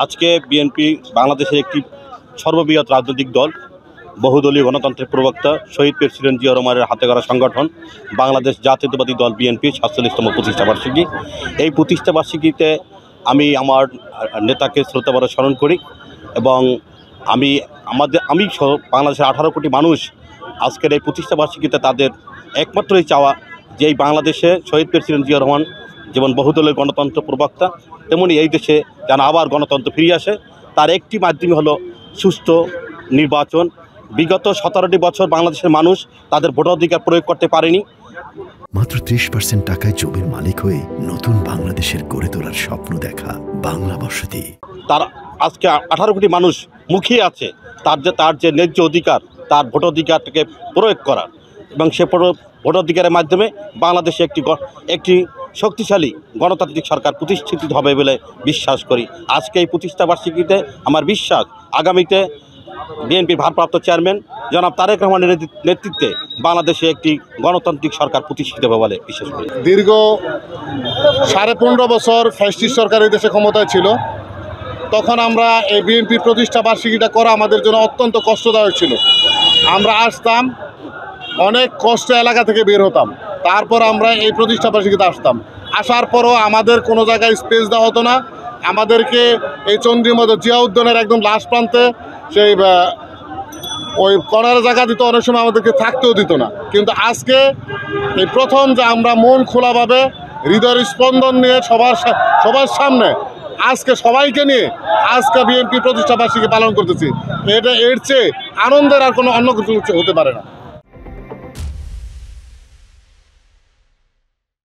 আজকে বিএনপি বাংলাদেশের একটি সর্ববৃহৎ রাজনৈতিক দল, বহুদলীয় গণতন্ত্রের প্রবক্তা শহীদ প্রেসিডেন্ট জিয়া রহমানের হাতে গড়া সংগঠন বাংলাদেশ জাতীয়তাবাদী দল বিএনপি ৪৭তম প্রতিষ্ঠাবার্ষিকী। এই প্রতিষ্ঠাবার্ষিকীতে আমি আমার নেতাকে শ্রদ্ধাভরে স্মরণ করি এবং আমি সহ বাংলাদেশের ১৮ কোটি মানুষ আজকের এই প্রতিষ্ঠাবার্ষিকীতে তাদের একমাত্রই চাওয়া যে এই বাংলাদেশে শহীদ প্রেসিডেন্ট জিয়া রহমান যেমন বহুদলীয় গণতন্ত্র প্রবক্তা, তেমনি এই দেশে যেন আবার গণতন্ত্র ফিরে আসে। তার একটি মাধ্যমে হলো সুষ্ঠু নির্বাচন। বিগত ১৭টি বছর বাংলাদেশের মানুষ তাদের ভোটাধিকার প্রয়োগ করতে পারেনি। মাত্র ৩০% টাকায় জমির মালিক হয়ে নতুন বাংলাদেশের গড়ে তোলার স্বপ্ন দেখা বাংলা বসতি। তার আজকে ১৮ কোটি মানুষ মুখিয়ে আছে তার যে ন্যায্য অধিকার, তার ভোটাধিকারটাকে প্রয়োগ করা এবং সে ভোটাধিকারের মাধ্যমে বাংলাদেশে একটি শক্তিশালী গণতান্ত্রিক সরকার প্রতিষ্ঠিত হবে বলে বিশ্বাস করি। আজকে এই প্রতিষ্ঠাবার্ষিকীতে আমার বিশ্বাস আগামীতে বিএনপির ভারপ্রাপ্ত চেয়ারম্যান জনাব তারেক রহমানের নেতৃত্বে বাংলাদেশে একটি গণতান্ত্রিক সরকার প্রতিষ্ঠিত হবে বলে বিশ্বাস করি। দীর্ঘ ১৫.৫ বছর ফ্যাসিস্ট সরকার এই দেশে ক্ষমতায় ছিল। তখন আমরা এই বিএনপির প্রতিষ্ঠা বার্ষিকীটা করা আমাদের জন্য অত্যন্ত কষ্টদায়ক ছিল। আমরা আসতাম, অনেক কষ্ট এলাকা থেকে বের হতাম, তারপর আমরা এই প্রতিষ্ঠা বার্ষিকীতে আসতাম। আসার পরও আমাদের কোনো জায়গায় স্পেস দেওয়া হতো না। আমাদেরকে এই চন্দ্রীর মধ্যে জিয়া উদ্যানের একদম লাস্ট প্রান্তে সেই ওই কর্নারে জায়গা দিত, অনেক সময় আমাদেরকে থাকতেও দিত না। কিন্তু আজকে এই প্রথম যে আমরা মন খোলাভাবে হৃদয়ের স্পন্দন নিয়ে সবার সামনে আজকে সবাইকে নিয়ে আজকে বিএনপি প্রতিষ্ঠা বার্ষিকী পালন করতেছি। এর চেয়ে আনন্দের আর কোনো অন্য কিছু হতে পারে না।